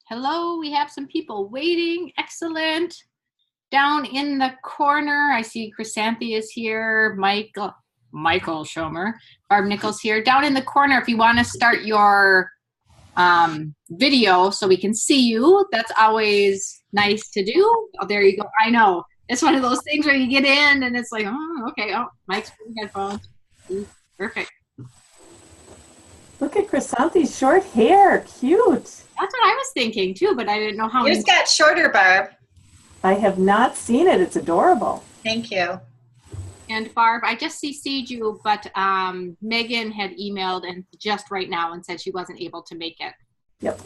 Hello, we have some people waiting. Excellent. Down in the corner, I see Chrysanthi is here, Michael Schomer, Barb Nichols here. Down in the corner, if you want to start your video so we can see you, that's always nice to do. Oh, there you go. I know. It's one of those things where you get in and it's like, oh, okay. Oh, Mike's putting headphones. Perfect. Look at Chrysanthi's short hair. Cute. That's what I was thinking too, but I didn't know how. Yours got shorter, Barb. I have not seen it. It's adorable. Thank you. And Barb, I just CC'd you, but Megan had emailed and just right now and said she wasn't able to make it. Yep.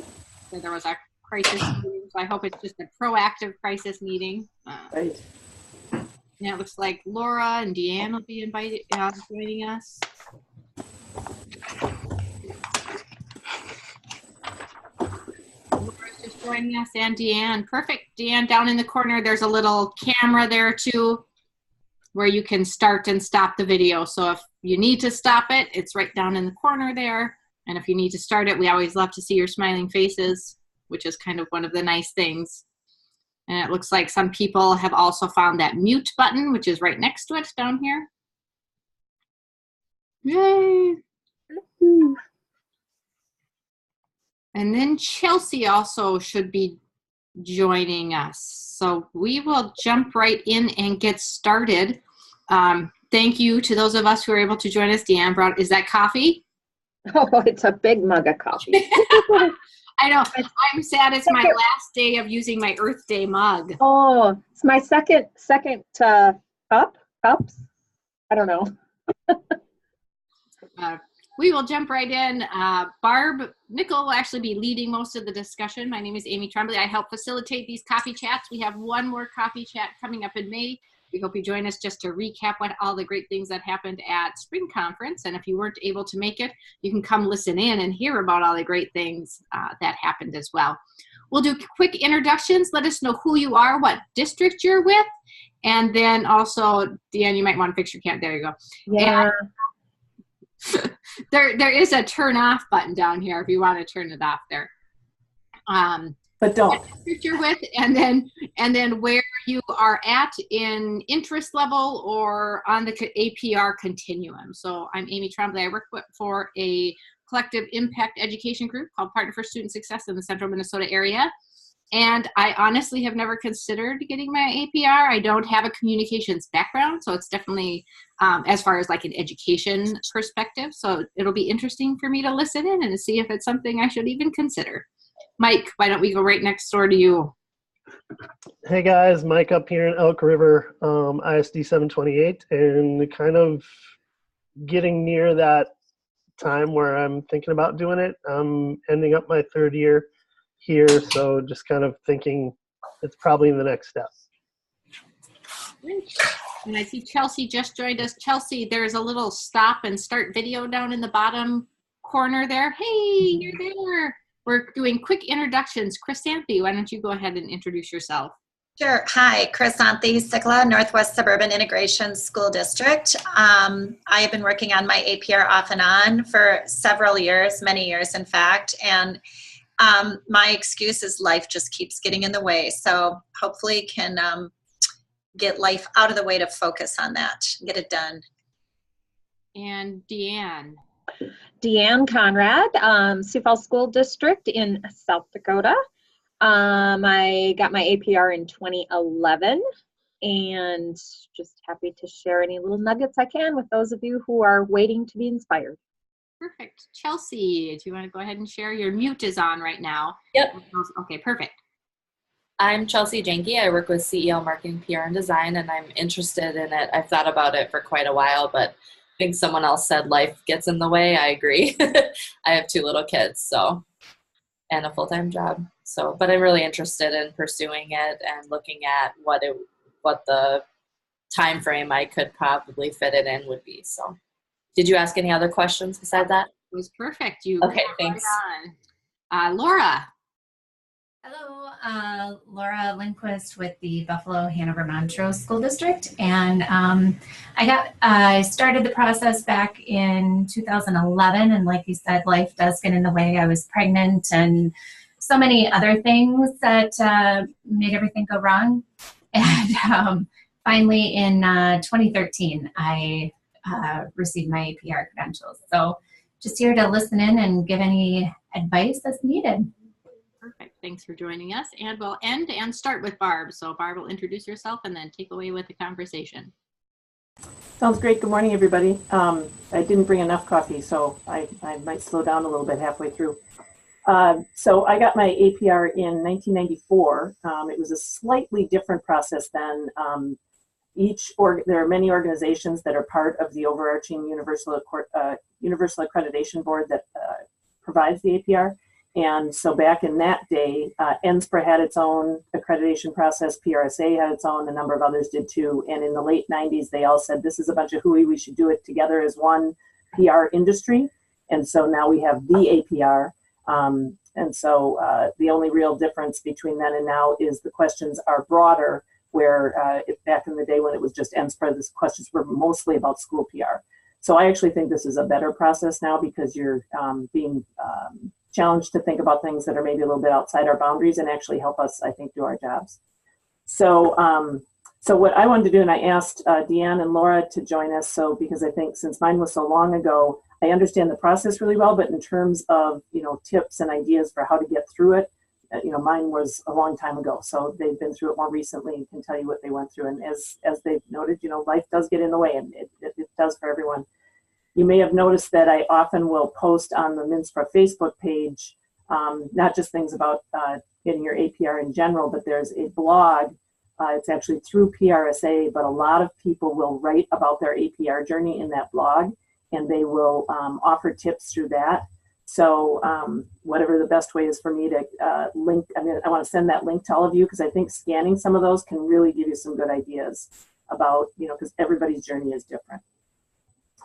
So there was a crisis meeting, so I hope it's just a proactive crisis meeting. Right. Now it looks like Laura and Deanne will be joining us. Laura's just joining us and Deanne. Perfect. Deanne, down in the corner, there's a little camera there too, where you can start and stop the video. So if you need to stop it, it's right down in the corner there. And if you need to start it, we always love to see your smiling faces, which is kind of one of the nice things. And it looks like some people have also found that mute button, which is right next to it down here. Yay. And then Chelsea also should be joining us. So we will jump right in and get started. Thank you to those of us who are able to join us. Deanne brought, is that coffee? Oh, it's a big mug of coffee. I know. I'm sad it's my last day of using my Earth Day mug. Oh, it's my second cups. I don't know. We will jump right in. Barb Nickel will actually be leading most of the discussion. My name is Amy Tremblay. I help facilitate these coffee chats. We have one more coffee chat coming up in May. We hope you join us just to recap what all the great things that happened at Spring Conference. And if you weren't able to make it, you can come listen in and hear about all the great things that happened as well. We'll do quick introductions. Let us know who you are, what district you're with. And then also, Deanne, you might want to fix your camera. There you go. Yeah. And there is a turn off button down here if you want to turn it off there. But don't. You're with, and then where you are at in interest level or on the APR continuum. So I'm Amy Tremblay. I work for a collective impact education group called Partner for Student Success in the Central Minnesota area. And I honestly have never considered getting my APR. I don't have a communications background, so it's definitely as far as like an education perspective. So it'll be interesting for me to listen in and see if it's something I should even consider. Mike, why don't we go right next door to you? Hey guys, Mike up here in Elk River, ISD 728, and kind of getting near that time where I'm thinking about doing it. I'm ending up my third year here, so just kind of thinking it's probably the next step. And I see Chelsea just joined us. Chelsea, there's a little stop and start video down in the bottom corner there. Hey, you're there. We're doing quick introductions. Chrysanthi, why don't you go ahead and introduce yourself? Sure. Hi, Chrysanthi Sikla, Northwest Suburban Integration School District. I have been working on my APR off and on for several years, many years in fact, and my excuse is life just keeps getting in the way. So hopefully can get life out of the way to focus on that, get it done. And Deanne. Deanne Conrad, Sioux Falls School District in South Dakota. I got my APR in 2011 and just happy to share any little nuggets I can with those of you who are waiting to be inspired. Perfect. Chelsea, do you want to go ahead and share? Your mute is on right now. Yep. Okay, perfect. I'm Chelsea Jenke. I work with CEO Marketing, PR, and Design, and I'm interested in it. I've thought about it for quite a while, but I think someone else said life gets in the way. I agree. I have 2 little kids, so, and a full-time job. So, but I'm really interested in pursuing it and looking at what the time frame I could probably fit it in would be. So, did you ask any other questions besides that? It was perfect. You okay? Thanks. Right Laura. Hello, Laura Lindquist with the Buffalo Hanover Montrose School District, and I started the process back in 2011, and like you said, life does get in the way. I was pregnant and so many other things that made everything go wrong. And finally, in 2013, I received my APR credentials. So just here to listen in and give any advice that's needed. Perfect. Thanks for joining us. And we'll end and start with Barb. So Barb will introduce herself and then take away with the conversation. Sounds great. Good morning, everybody. I didn't bring enough coffee, so I might slow down a little bit halfway through. So I got my APR in 1994. It was a slightly different process than there are many organizations that are part of the overarching Universal Accreditation Board that provides the APR. And so back in that day, NSPRA had its own accreditation process, PRSA had its own, a number of others did too. And in the late 90s, they all said, this is a bunch of hooey, we should do it together as one PR industry. And so now we have the APR. And so the only real difference between then and now is the questions are broader, where back in the day when it was just NSPRA, the questions were mostly about school PR. So I actually think this is a better process now because you're being challenged to think about things that are maybe a little bit outside our boundaries and actually help us, I think, do our jobs. So so what I wanted to do, and I asked Deanne and Laura to join us, so because I think since mine was so long ago, I understand the process really well, but in terms of, tips and ideas for how to get through it, mine was a long time ago. So they've been through it more recently and can tell you what they went through. And as they've noted, life does get in the way, and it does for everyone. You may have noticed that I often will post on the MINSPRA Facebook page, not just things about getting your APR in general, but there's a blog. It's actually through PRSA, but a lot of people will write about their APR journey in that blog, and they will offer tips through that. So whatever the best way is for me to link, I want to send that link to all of you because I think scanning some of those can really give you some good ideas about, because everybody's journey is different.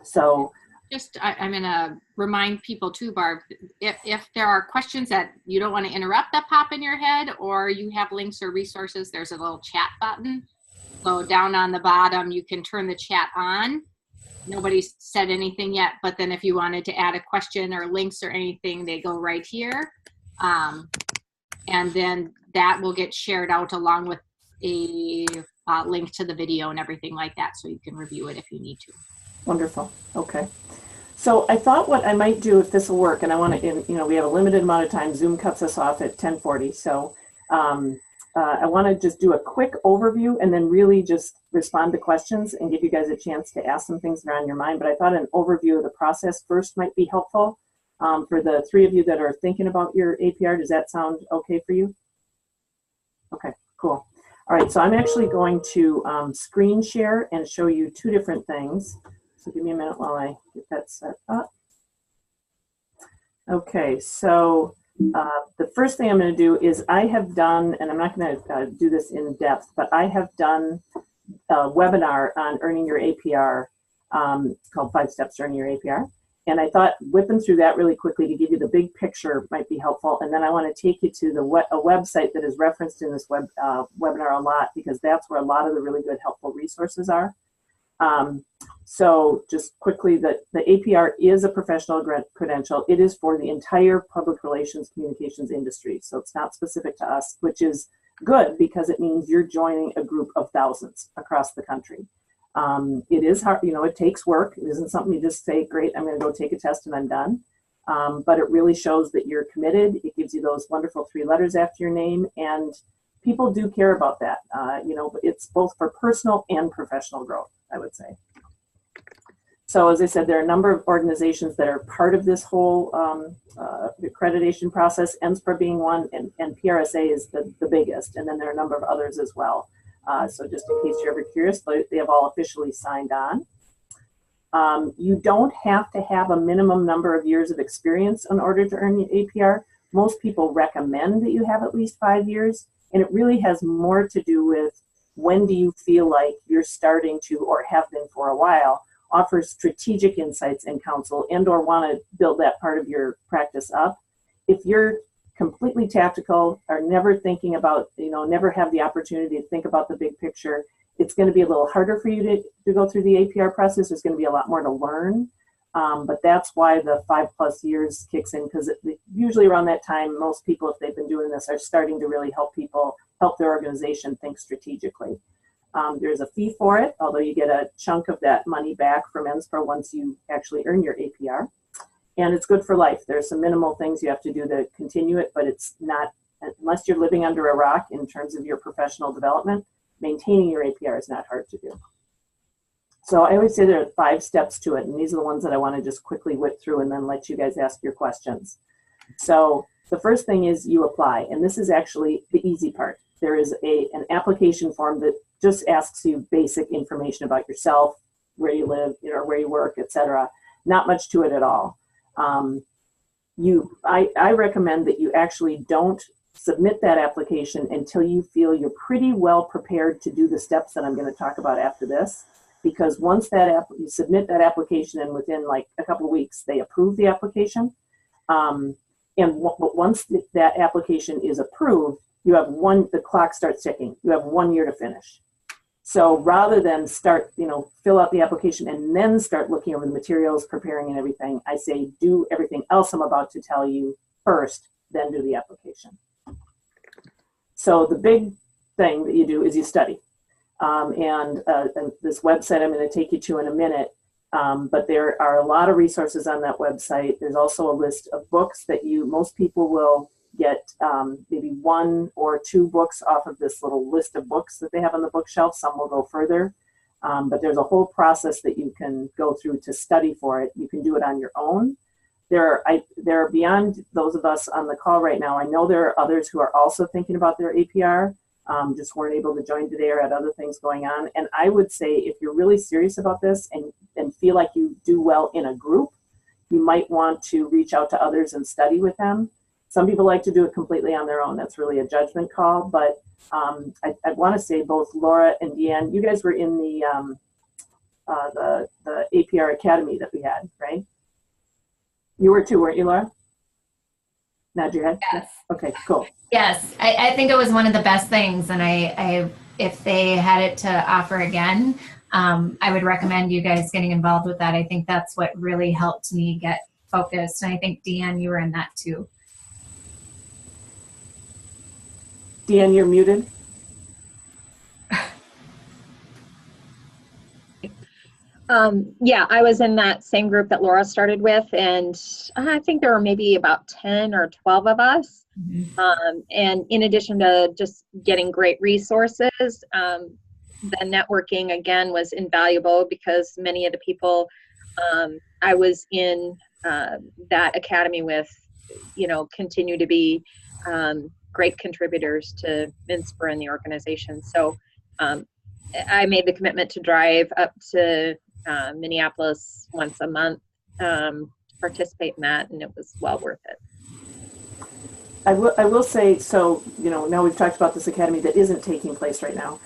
So just, I'm going to remind people too, Barb, if there are questions that you don't want to interrupt that pop in your head, or you have links or resources, there's a little chat button. So down on the bottom, you can turn the chat on. Nobody's said anything yet, but then if you wanted to add a question or links or anything, they go right here. And then that will get shared out along with a link to the video and everything like that, so you can review it if you need to. Wonderful. Okay. So I thought what I might do, if this will work, and I want to, we have a limited amount of time. Zoom cuts us off at 10:40. So I want to just do a quick overview and then really just respond to questions and give you guys a chance to ask some things that are on your mind. But I thought an overview of the process first might be helpful for the three of you that are thinking about your APR. Does that sound okay for you? Okay, cool. All right, so I'm actually going to screen share and show you two different things. So give me a minute while I get that set up. Okay, so the first thing I'm going to do is I have done, and I'm not going to do this in depth, but I have done a webinar on earning your APR called 5 Steps to Earning Your APR. And I thought whipping through that really quickly to give you the big picture might be helpful. And then I want to take you to a website that is referenced in this webinar a lot, because that's where a lot of the really good helpful resources are. So just quickly, the APR is a professional credential. It is for the entire public relations communications industry. So it's not specific to us, which is good because it means you're joining a group of thousands across the country. It is hard, it takes work. It isn't something you just say, great, I'm going to go take a test and I'm done. But it really shows that you're committed. It gives you those wonderful 3 letters after your name, and people do care about that. It's both for personal and professional growth, I would say. So as I said, there are a number of organizations that are part of this whole accreditation process, NSPRA being one, and PRSA is the biggest, and then there are a number of others as well. So just in case you're ever curious, they have all officially signed on. You don't have to have a minimum number of years of experience in order to earn the APR. Most people recommend that you have at least 5 years, and it really has more to do with when do you feel like you're starting to, or have been for a while, offer strategic insights and counsel and or want to build that part of your practice up. If you're completely tactical, or never thinking about, never have the opportunity to think about the big picture, it's going to be a little harder for you to go through the APR process. There's going to be a lot more to learn. But that's why the 5+ years kicks in, because usually around that time, most people, if they've been doing this, are starting to really help their organization think strategically. There's a fee for it, although you get a chunk of that money back from NSPRA once you actually earn your APR. And it's good for life. There's some minimal things you have to do to continue it, but it's not, unless you're living under a rock in terms of your professional development, maintaining your APR is not hard to do. So I always say there are 5 steps to it, and these are the ones that I want to just quickly whip through and then let you guys ask your questions. So the first thing is you apply, and this is actually the easy part. There is an application form that just asks you basic information about yourself, where you live, where you work, etc. Not much to it at all. I recommend that you actually don't submit that application until you feel you're pretty well prepared to do the steps that I'm going to talk about after this. Because once you submit that application, and within like a couple of weeks, they approve the application. And once that application is approved, the clock starts ticking. You have 1 year to finish. So rather than fill out the application and then start looking over the materials, preparing and everything, I say do everything else I'm about to tell you first, then do the application. So the big thing that you do is you study. And this website I'm going to take you to in a minute, but there are a lot of resources on that website. There's also a list of books that most people will get maybe 1 or 2 books off of this little list of books that they have on the bookshelf. Some will go further, but there's a whole process that you can go through to study for it. You can do it on your own. There are beyond those of us on the call right now, I know there are others who are also thinking about their APR, just weren't able to join today or had other things going on. And I would say if you're really serious about this and feel like you do well in a group, you might want to reach out to others and study with them. Some people like to do it completely on their own. That's really a judgment call. But I want to say both Laura and Deanne, you guys were in the APR Academy that we had, right? You were too, weren't you, Laura? Nod your head? Yes. Okay, cool. Yes, I think it was one of the best things, and I if they had it to offer again, I would recommend you guys getting involved with that. I think that's what really helped me get focused, and I think Deanne, you were in that too. Deanne, you're muted. Yeah, I was in that same group that Laura started with, and I think there were maybe about 10 or 12 of us. Mm-hmm. And in addition to just getting great resources, the networking, again, was invaluable because many of the people I was in that academy with, continue to be great contributors to NSPRA and the organization. So I made the commitment to drive up to Minneapolis once a month to participate in that, and it was well worth it. I will say, so, now we've talked about this academy that isn't taking place right now.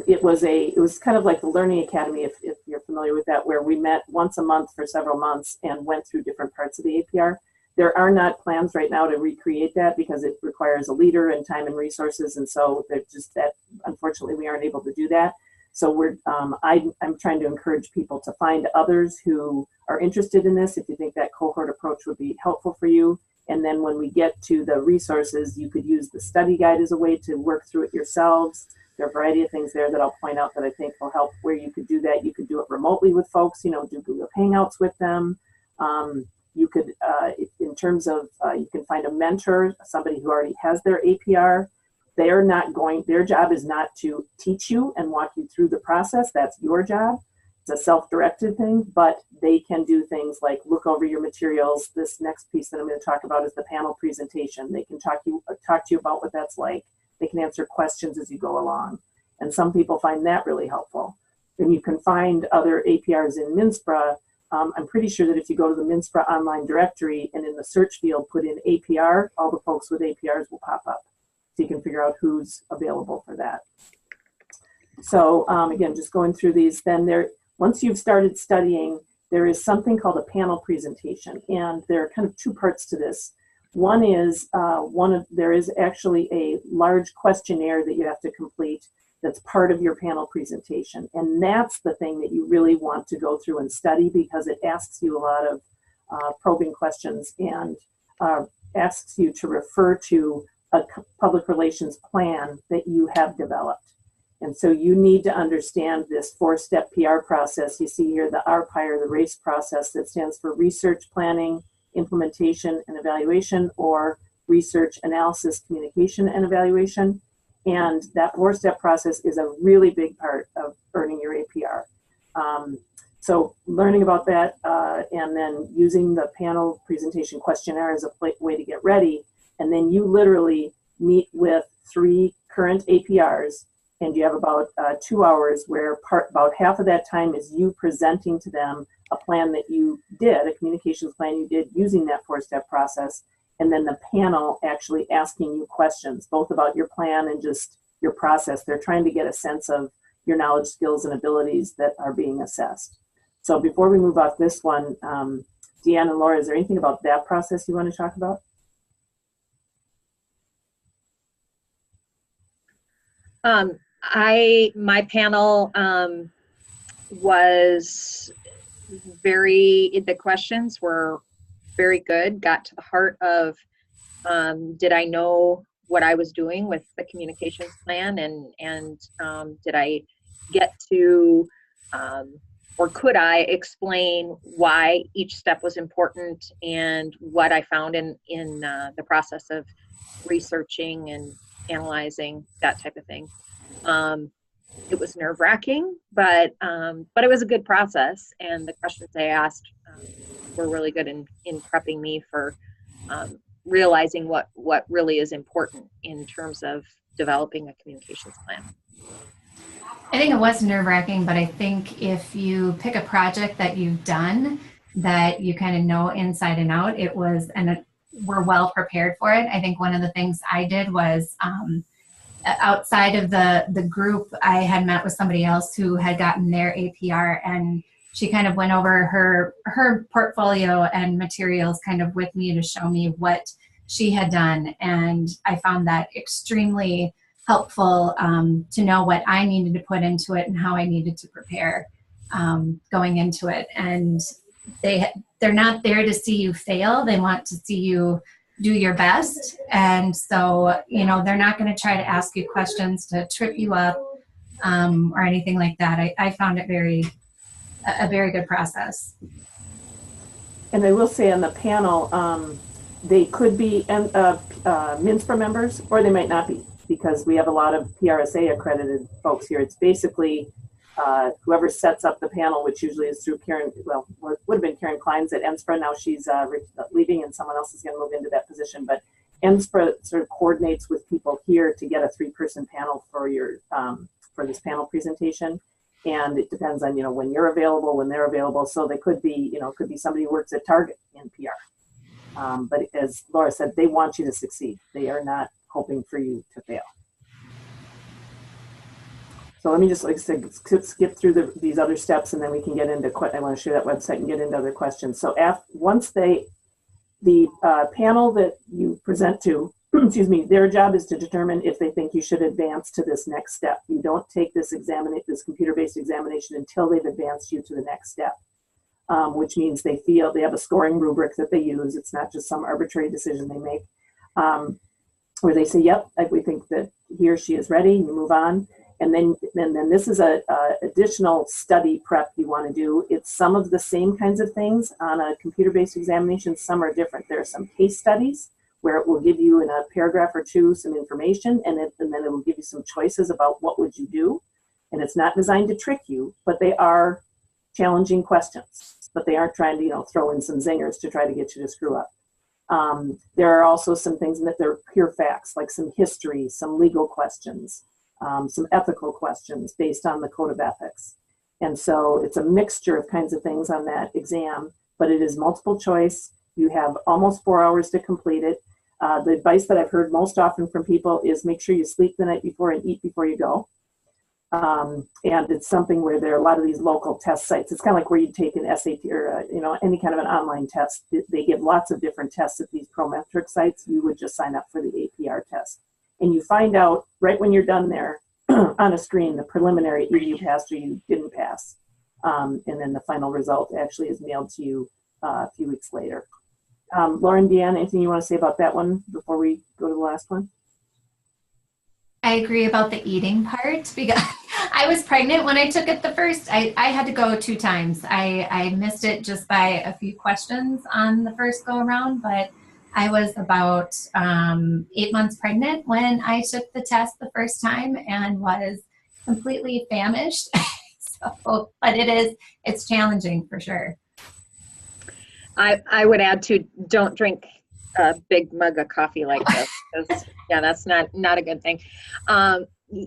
It was kind of like the Learning Academy, if you're familiar with that, where we met once a month for several months and went through different parts of the APR. There are not plans right now to recreate that because it requires a leader and time and resources, and so unfortunately, we aren't able to do that. So I'm trying to encourage people to find others who are interested in this if you think that cohort approach would be helpful for you. And then when we get to the resources, you could use the study guide as a way to work through it yourselves. There are a variety of things there that I'll point out that I think will help where you could do that. You could do it remotely with folks, do Google Hangouts with them. You could, in terms of, you can find a mentor, somebody who already has their APR. Their job is not to teach you and walk you through the process. That's your job. It's a self-directed thing, but they can do things like look over your materials. This next piece that I'm going to talk about is the panel presentation. They can talk to you about what that's like. They can answer questions as you go along. And some people find that really helpful. And you can find other APRs in MNSPRA. I'm pretty sure that if you go to the MNSPRA online directory and in the search field put in APR, all the folks with APRs will pop up. So you can figure out who's available for that. So again, just going through these, then once you've started studying, there is something called a panel presentation. And there are kind of 2 parts to this. One is there is actually a large questionnaire that you have to complete. that's part of your panel presentation. And that's the thing that you really want to go through and study, because it asks you a lot of probing questions and asks you to refer to a public relations plan that you have developed. And so you need to understand this 4-step PR process. You see here the APR, the RACE process, that stands for research, planning, implementation, and evaluation, or research, analysis, communication, and evaluation. And that 4-step process is a really big part of earning your APR. So learning about that and then using the panel presentation questionnaire as a way to get ready. And then you literally meet with 3 current APRs, and you have about 2 hours where about half of that time is you presenting to them a plan that you did, a communications plan you did using that 4-step process, and then the panel actually asking you questions, both about your plan and just your process. They're trying to get a sense of your knowledge, skills, and abilities that are being assessed. So before we move off this one, Deanne and Laura, is there anything about that process you want to talk about? My panel was the questions were very good, got to the heart of, did I know what I was doing with the communications plan, and did I get to, or could I explain why each step was important and what I found in the process of researching and analyzing, that type of thing. It was nerve-wracking, but it was a good process, and the questions I asked were really good in prepping me for realizing what really is important in terms of developing a communications plan. I think it was nerve-wracking, but I think if you pick a project that you've done that you kind of know inside and out, we're well prepared for it. I think one of the things I did was outside of the group, I had met with somebody else who had gotten their APR, and she kind of went over her portfolio and materials kind of with me to show me what she had done. And I found that extremely helpful to know what I needed to put into it and how I needed to prepare going into it. And they're not there to see you fail. They want to see you do your best. And so, they're not going to try to ask you questions to trip you up or anything like that. I found it a very good process. And I will say on the panel, they could be MINSPRA members, or they might not be, because we have a lot of PRSA accredited folks here. It's basically whoever sets up the panel, which usually is through Karen, well, would have been Karen Klein's at NSPRA. Now she's leaving and someone else is going to move into that position. But NSPRA sort of coordinates with people here to get a 3-person panel for your for this panel presentation. And it depends on, when you're available, when they're available. So they could be, it could be somebody who works at Target in PR. But as Laura said, they want you to succeed. They are not hoping for you to fail. So let me just, like I said, skip through these other steps, and then we can get into, I want to share that website and get into other questions. So once the panel that you present to, excuse me, their job is to determine if they think you should advance to this next step. You don't take this computer-based examination until they've advanced you to the next step, which means they have a scoring rubric that they use. It's not just some arbitrary decision they make, where they say, yep, we think that he or she is ready, you move on. And then this is a additional study prep you want to do. It's some of the same kinds of things on a computer-based examination. Some are different. There are some case studies where it will give you in a paragraph or two some information, and then it will give you some choices about what would you do. And it's not designed to trick you, but they are challenging questions. But they aren't trying to throw in some zingers to try to get you to screw up. There are also some things that they're pure facts, like some history, some legal questions. Some ethical questions based on the code of ethics. And so it's a mixture of kinds of things on that exam, but it is multiple choice. You have almost 4 hours to complete it. The advice that I've heard most often from people is make sure you sleep the night before and eat before you go. And it's something where there are a lot of these local test sites. It's kind of like where you take an SAT or any kind of an online test. They give lots of different tests at these Prometric sites. You would just sign up for the APR test. And you find out right when you're done there on a screen the preliminary, either you passed or you didn't pass. And then the final result actually is mailed to you a few weeks later. Lauren, Deanne, anything you want to say about that one before we go to the last one? I agree about the eating part because I was pregnant when I took it the first. I had to go 2 times. I missed it just by a few questions on the first go around, but I was about 8 months pregnant when I took the test the first time and was completely famished. So, but it's challenging for sure. I would add to, don't drink a big mug of coffee like this. 'Cause, yeah, that's not a good thing.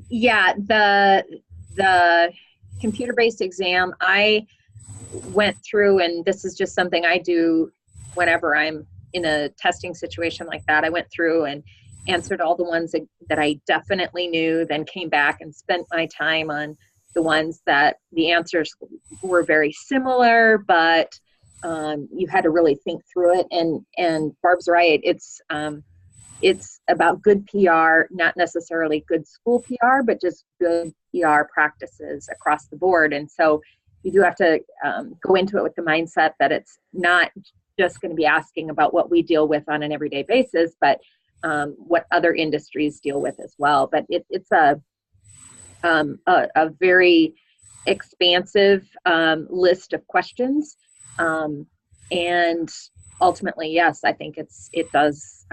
Yeah, the computer-based exam, I went through, and this is just something I do whenever I'm in a testing situation like that. I went through and answered all the ones that I definitely knew, then came back and spent my time on the ones that the answers were very similar, but you had to really think through it. And Barb's right. It's about good PR, not necessarily good school PR, but just good PR practices across the board. And so you do have to go into it with the mindset that it's not just going to be asking about what we deal with on an everyday basis, but what other industries deal with as well. But it's a very expansive list of questions. And ultimately, yes, I think it does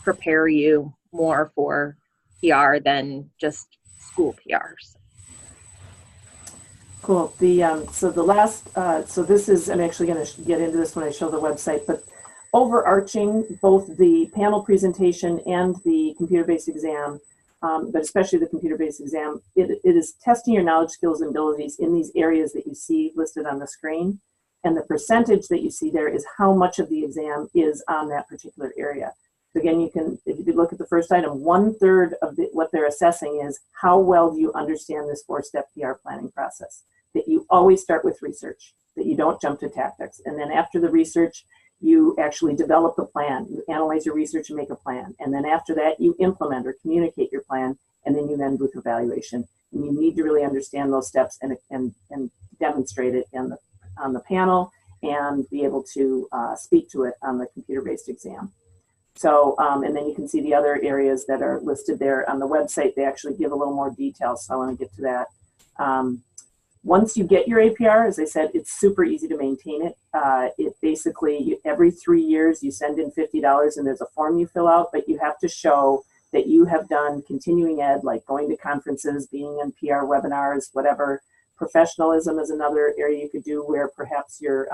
prepare you more for PR than just school PRs. Cool. So the last, so this is, I'm actually going to get into this when I show the website, but overarching both the panel presentation and the computer-based exam, but especially the computer-based exam, it is testing your knowledge, skills, and abilities in these areas that you see listed on the screen. And the percentage that you see there is how much of the exam is on that particular area. So again, you can, if you look at the first item, 1/3 of what they're assessing is how well do you understand this 4-step PR planning process. That you always start with research, that you don't jump to tactics. And then after the research, you actually develop a plan. You analyze your research and make a plan. And then after that, you implement or communicate your plan, and then you end with evaluation. And you need to really understand those steps and demonstrate it on the panel and be able to speak to it on the computer-based exam. So, and then you can see the other areas that are listed there on the website. They actually give a little more detail, so I want to get to that. Once you get your APR, as I said, it's super easy to maintain it. It basically, every 3 years, you send in $50 and there's a form you fill out, but you have to show that you have done continuing ed, like going to conferences, being in PR webinars, whatever. Professionalism is another area you could do where perhaps you're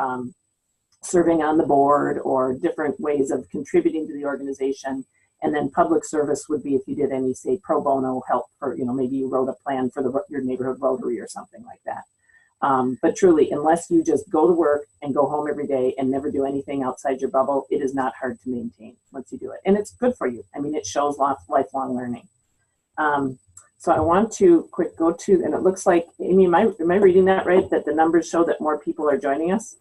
serving on the board or different ways of contributing to the organization. And then public service would be if you did any, say, pro bono help, or maybe you wrote a plan for your neighborhood Rotary or something like that. But truly, unless you just go to work and go home every day and never do anything outside your bubble, it is not hard to maintain once you do it. And it's good for you. I mean, it shows lifelong learning. So I want to go to, and it looks like, Amy, am I reading that right? That the numbers show that more people are joining us?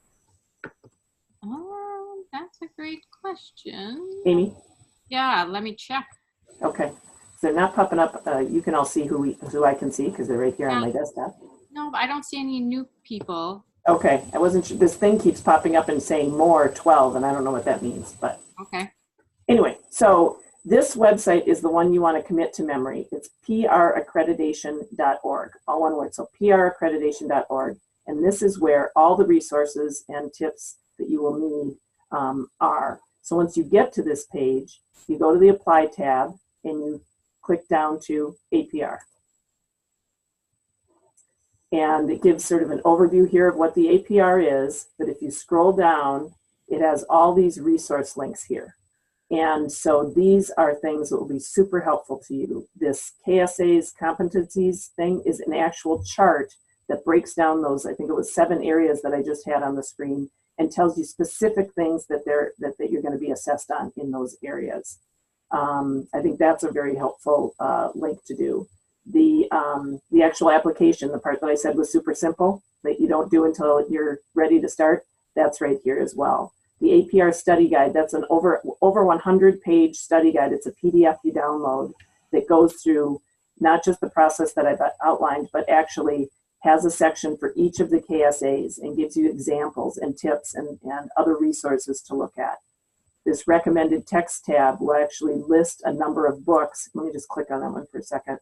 Oh, that's a great question. Amy? Yeah, let me check. Okay. So they're not popping up. You can all see who I can see because they're right here on my desktop. No, I don't see any new people. Okay. I wasn't sure. This thing keeps popping up and saying more 12, and I don't know what that means. But okay. Anyway, so this website is the one you want to commit to memory. It's praccreditation.org, all one word. So praccreditation.org. And this is where all the resources and tips that you will need are. So once you get to this page, you go to the Apply tab and you click down to APR. And it gives sort of an overview here of what the APR is, but if you scroll down, it has all these resource links here. And so these are things that will be super helpful to you. This KSA's competencies thing is an actual chart that breaks down those, I think it was 7 areas that I just had on the screen, and tells you specific things that you're going to be assessed on in those areas. I think that's a very helpful link to do. The actual application, the part that I said was super simple, that you don't do until you're ready to start, that's right here as well. The APR study guide, that's an over 100-page study guide. It's a PDF you download that goes through not just the process that I've outlined, but actually has a section for each of the KSAs and gives you examples and tips and other resources to look at. This recommended text tab will actually list a number of books. Let me just click on that one for a second.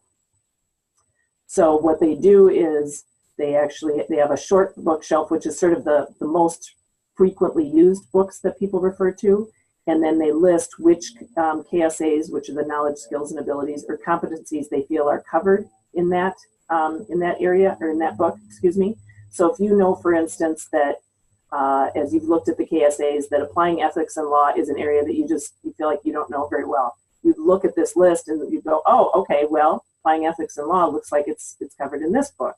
So what they do is they have a short bookshelf, which is sort of the most frequently used books that people refer to. And then they list which KSAs, which are the knowledge, skills, and abilities or competencies they feel are covered in that area, or in that book, excuse me. So if you know, for instance, that as you've looked at the KSAs, that applying ethics and law is an area that you feel like you don't know very well, you look at this list and you go, oh, okay, well, applying ethics and law looks like it's covered in this book.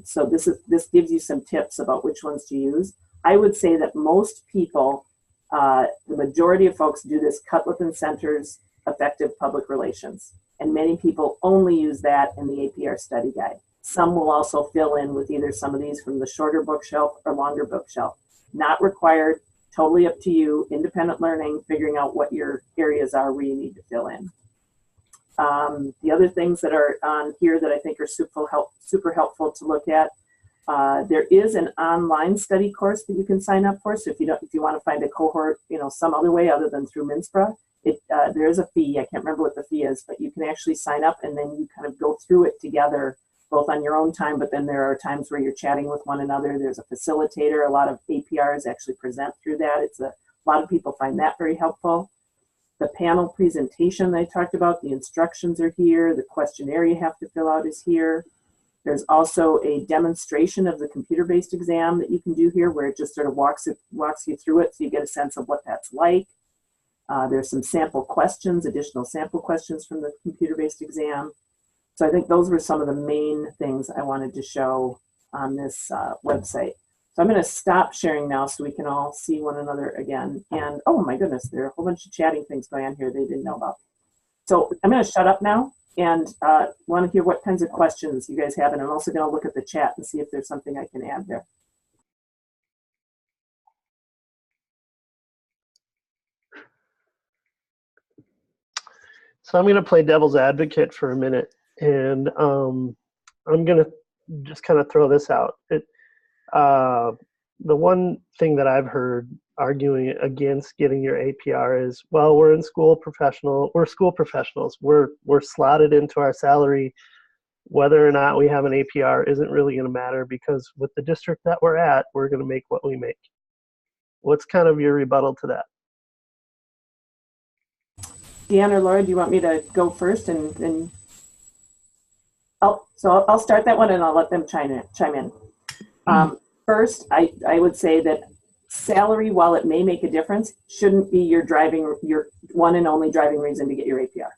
So this gives you some tips about which ones to use. I would say that most people, the majority of folks, do this Cutlip and Center's Effective Public Relations. And many people only use that in the APR study guide. Some will also fill in with either some of these from the shorter bookshelf or longer bookshelf. Not required, totally up to you, independent learning, figuring out what your areas are where you need to fill in. The other things that are on here that I think are super helpful to look at, there is an online study course that you can sign up for. So if you want to find a cohort, some other way other than through MNSPRA, there is a fee. I can't remember what the fee is, but you can actually sign up and then you kind of go through it together, both on your own time, but then there are times where you're chatting with one another. There's a facilitator. A lot of APRs actually present through that. A lot of people find that very helpful. The panel presentation I talked about, the instructions are here. The questionnaire you have to fill out is here. There's also a demonstration of the computer-based exam that you can do here, where it just sort of walks you through it so you get a sense of what that's like. There's some sample questions, additional sample questions from the computer-based exam. So I think those were some of the main things I wanted to show on this website. So I'm going to stop sharing now so we can all see one another again. And oh my goodness, there are a whole bunch of chatting things going on here they didn't know about. So I'm going to shut up now and want to hear what kinds of questions you guys have. And I'm also going to look at the chat and see if there's something I can add there. So I'm going to play devil's advocate for a minute, and I'm going to just kind of throw this out. The one thing that I've heard arguing against getting your APR is, well, we're school professionals, we're slotted into our salary. Whether or not we have an APR isn't really going to matter, because with the district that we're at, we're going to make what we make. What's kind of your rebuttal to that? Deanne or Laura, do you want me to go first? And I'll start that one and I'll let them chime in. First, I would say that salary, while it may make a difference, shouldn't be your one and only driving reason to get your APR.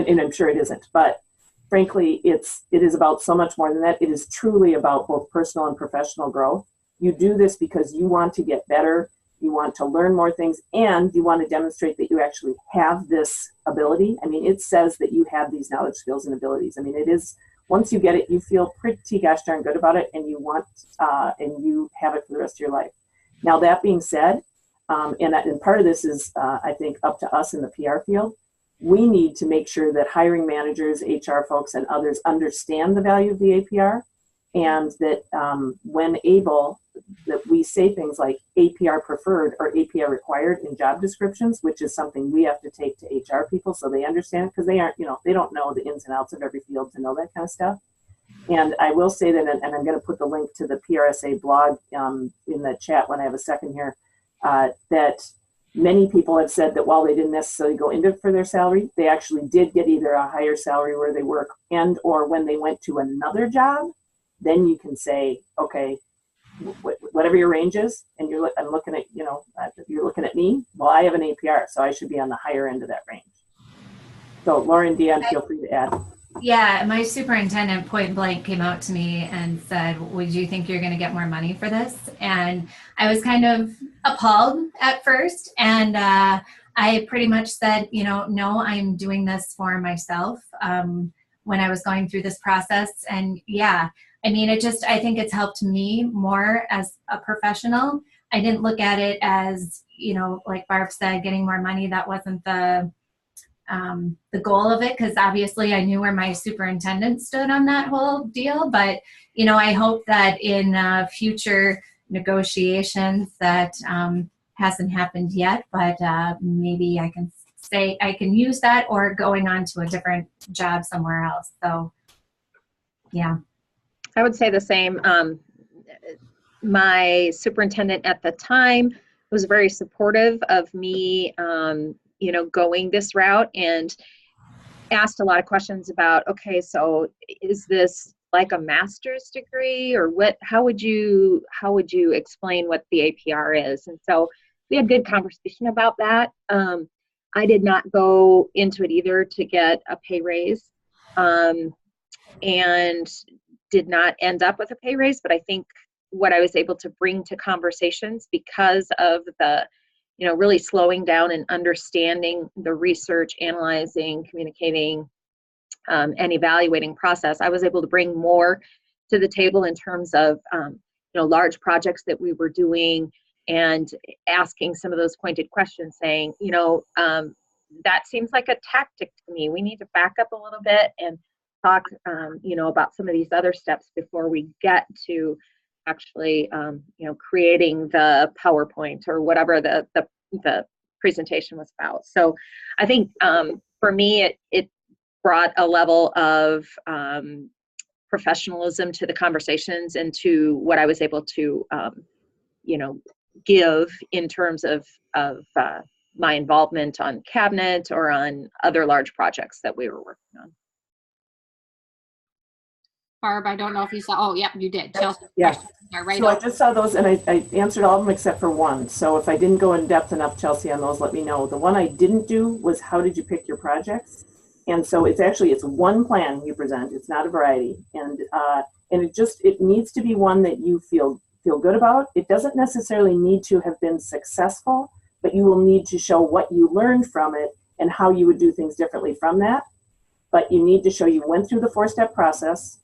And I'm sure it isn't, but frankly, it is about so much more than that. It is truly about both personal and professional growth. You do this because you want to get better, you want to learn more things, and you want to demonstrate that you actually have this ability. I mean, it says that you have these knowledge, skills, and abilities. I mean, it is, once you get it, you feel pretty gosh darn good about it, and you want, and you have it for the rest of your life. Now, that being said, and part of this is, I think, up to us in the PR field. We need to make sure that hiring managers, HR folks, and others understand the value of the APR, and that when able, that we say things like APR preferred or APR required in job descriptions, which is something we have to take to HR people so they understand, because they aren't, they don't know the ins and outs of every field to know that kind of stuff. And I will say that, and I'm going to put the link to the PRSA blog in the chat when I have a second here, that many people have said that while they didn't necessarily go into it for their salary, they actually did get either a higher salary where they work and or when they went to another job. Then you can say, okay, whatever your range is, and I'm looking at, you're looking at me, well, I have an APR, so I should be on the higher end of that range. So Laura and Deanne, feel free to add. Yeah, my superintendent point blank came out to me and said, would you think you're going to get more money for this? And I was kind of appalled at first. And I pretty much said, no, I'm doing this for myself when I was going through this process. And yeah, I mean, I think it's helped me more as a professional. I didn't look at it as, like Barb said, getting more money. That wasn't the the goal of it, because obviously I knew where my superintendent stood on that whole deal. But, you know, I hope that in future negotiations that hasn't happened yet, but maybe I can say I can use that, or going on to a different job somewhere else. So, yeah. I would say the same. My superintendent at the time was very supportive of me, you know, going this route, and asked a lot of questions about, okay, so is this like a master's degree, or what? How would you explain what the APR is? And so we had good conversation about that. I did not go into it either to get a pay raise, and did not end up with a pay raise, but I think what I was able to bring to conversations, because of the, you know, really slowing down and understanding the research, analyzing, communicating, and evaluating process, I was able to bring more to the table in terms of, you know, large projects that we were doing, and asking some of those pointed questions, saying, you know, that seems like a tactic to me. We need to back up a little bit and talk, you know, about some of these other steps before we get to actually, you know, creating the PowerPoint or whatever the presentation was about. So I think for me, it brought a level of professionalism to the conversations, and to what I was able to, you know, give in terms of my involvement on cabinet or on other large projects that we were working on. Barb, I don't know if you saw. Oh, yep, you did. Chelsea, Yeah. right So I up. just saw those, and I answered all of them except for one. So if I didn't go in depth enough, Chelsea, on those, let me know. The one I didn't do was, how did you pick your projects? And so it's one plan you present. It's not a variety, and it needs to be one that you feel good about. It doesn't necessarily need to have been successful, but you will need to show what you learned from it and how you would do things differently from that. But you need to show you went through the 4-step process.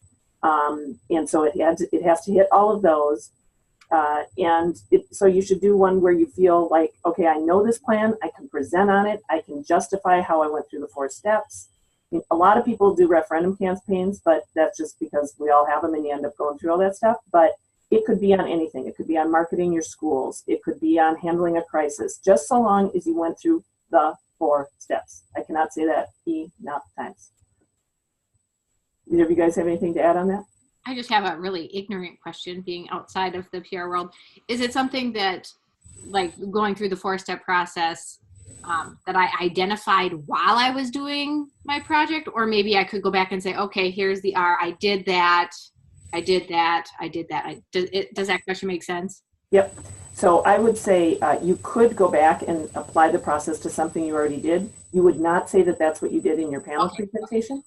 And so it has to hit all of those. So you should do one where you feel like, okay, I know this plan, I can present on it, I can justify how I went through the 4 steps. I mean, a lot of people do referendum campaigns, but that's just because we all have them and you end up going through all that stuff. But it could be on anything. It could be on marketing your schools. It could be on handling a crisis, just so long as you went through the 4 steps. I cannot say that enough times. Either of you guys have anything to add on that? I just have a really ignorant question, being outside of the PR world. Is it something that, like going through the 4-step process, that I identified while I was doing my project? Or maybe I could go back and say, okay, here's the R, I did that, I did that, I did that. Does that question make sense? Yep. So I would say you could go back and apply the process to something you already did. You would not say that that's what you did in your panel presentation,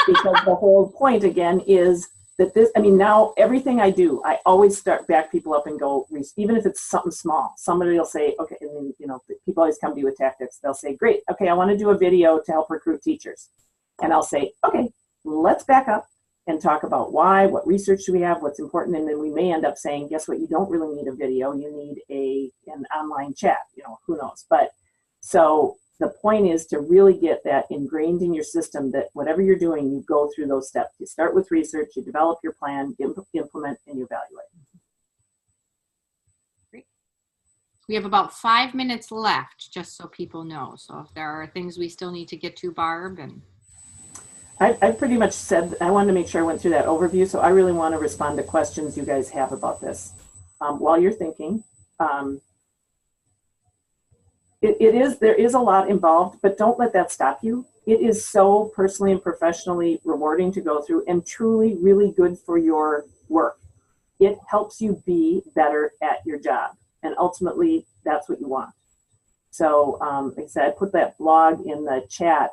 because the whole point, again, is that now everything I do, I always back people up and go, even if it's something small. Somebody will say, okay, and then, you know, people always come to you with tactics. They'll say, great, okay, I want to do a video to help recruit teachers. And I'll say, okay, let's back up and talk about why, what research do we have, what's important, and then we may end up saying, guess what, you don't really need a video, you need an online chat, you know, who knows. But so the point is to really get that ingrained in your system, that whatever you're doing, you go through those steps. You start with research, you develop your plan, you implement, and you evaluate. Great. We have about 5 minutes left, just so people know. So if there are things we still need to get to, Barb, and I pretty much said, I wanted to make sure I went through that overview, so I really want to respond to questions you guys have about this. While you're thinking, there is a lot involved, but don't let that stop you. It is so personally and professionally rewarding to go through, and truly really good for your work. It helps you be better at your job, and ultimately that's what you want. So like I said, I put that blog in the chat,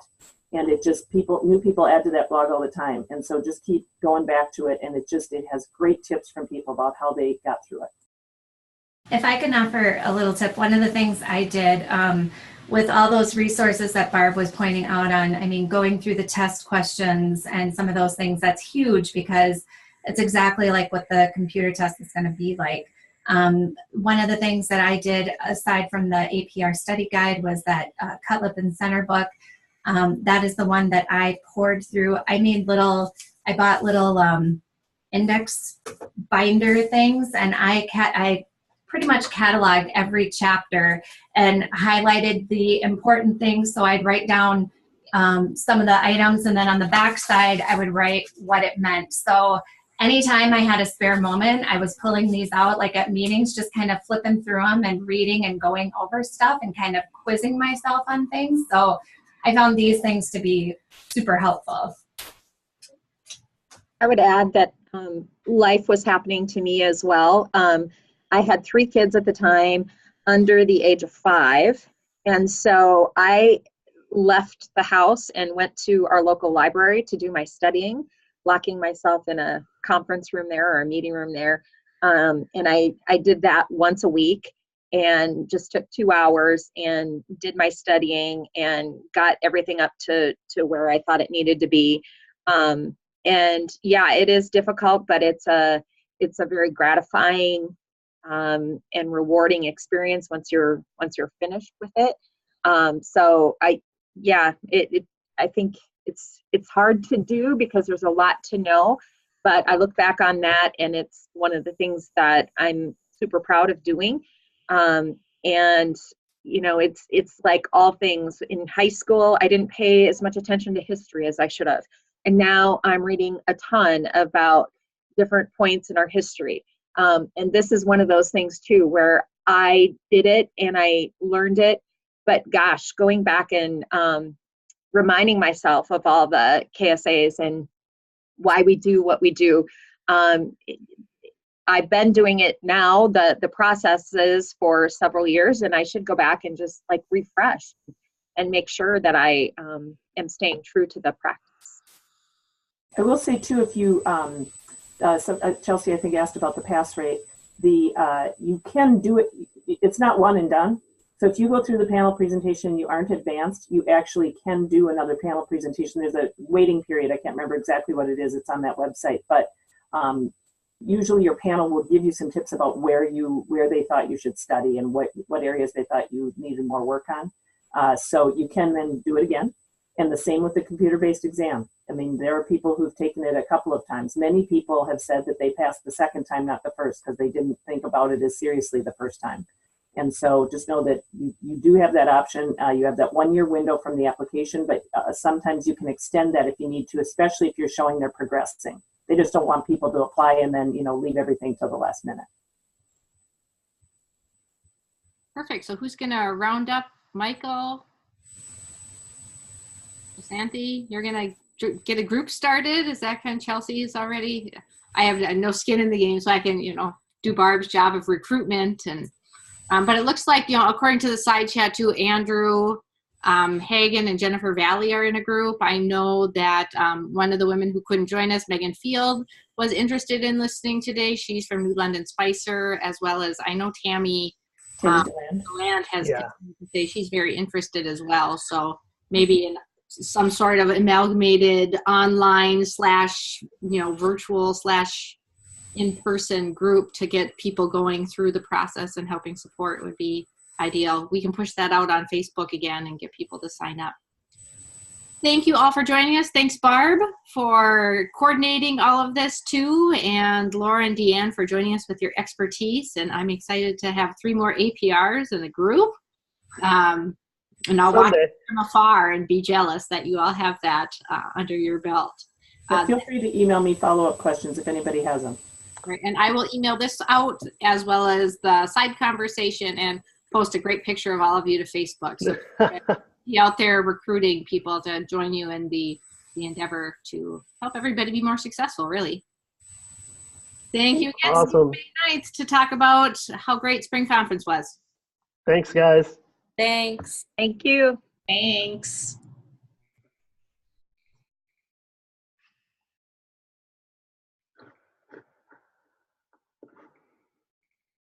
and it just, new people add to that blog all the time. And so just keep going back to it, and it has great tips from people about how they got through it. If I can offer a little tip, one of the things I did with all those resources that Barb was pointing out on, I mean, going through the test questions and some of those things, that's huge, because it's exactly like what the computer test is going to be like. One of the things that I did, aside from the APR study guide, was that Cutlip and Center book. That is the one that I poured through. I bought little index binder things, and I pretty much cataloged every chapter and highlighted the important things. So I'd write down some of the items, and then on the back side, I would write what it meant. So anytime I had a spare moment, I was pulling these out, like at meetings, just kind of flipping through them and reading and going over stuff and kind of quizzing myself on things. So I found these things to be super helpful. I would add that life was happening to me as well. I had 3 kids at the time under the age of 5. And so I left the house and went to our local library to do my studying, locking myself in a conference room there or a meeting room there. And I did that once a week and just took 2 hours and did my studying and got everything up to where I thought it needed to be. And yeah, it is difficult, but it's a very gratifying and rewarding experience once you're finished with it. So I think it's hard to do because there's a lot to know, but I look back on that and it's one of the things that I'm super proud of doing. And you know, it's like all things in high school, I didn't pay as much attention to history as I should have. And now I'm reading a ton about different points in our history. And this is one of those things too, where I did it and I learned it, but gosh, going back and reminding myself of all the KSAs and why we do what we do. I've been doing it now, the processes for several years, and I should go back and just like refresh and make sure that I am staying true to the practice. I will say too, if you, Chelsea, I think asked about the pass rate. You can do it. It's not one and done. So if you go through the panel presentation and you aren't advanced, you actually can do another panel presentation. There's a waiting period. I can't remember exactly what it is. It's on that website. But usually your panel will give you some tips about where they thought you should study and what areas they thought you needed more work on. So you can then do it again. And the same with the computer-based exam. I mean, there are people who've taken it a couple of times. Many people have said that they passed the second time, not the first, because they didn't think about it as seriously the first time. And so just know that you do have that option. You have that 1-year window from the application, but sometimes you can extend that if you need to, especially if you're showing they're progressing. They just don't want people to apply and then, leave everything till the last minute. Perfect. So who's going to round up? Michael? Santhi, you're going to get a group started? Is that kind of Chelsea's already? I have no skin in the game, so I can, do Barb's job of recruitment. And but it looks like, according to the side chat too, Andrew Hagan and Jennifer Valley are in a group. I know that one of the women who couldn't join us, Megan Field, was interested in listening today. She's from New London Spicer, as well as I know Tammy Deland has to say she's very interested as well. So maybe in some sort of amalgamated online / virtual / in-person group to get people going through the process and helping support would be ideal. We can push that out on Facebook again and get people to sign up. Thank you all for joining us. Thanks, Barb, for coordinating all of this too, and Laura and Deanne for joining us with your expertise. And I'm excited to have 3 more APRs in the group. And I'll watch from afar and be jealous that you all have that under your belt. Feel free to email me follow-up questions if anybody has them. Right, and I will email this out as well as the side conversation and post a great picture of all of you to Facebook. So be out there recruiting people to join you in the endeavor to help everybody be more successful, really. Thank you again. Awesome. Nights to talk about how great spring conference was. Thanks, guys. Thanks. Thank you. Thanks.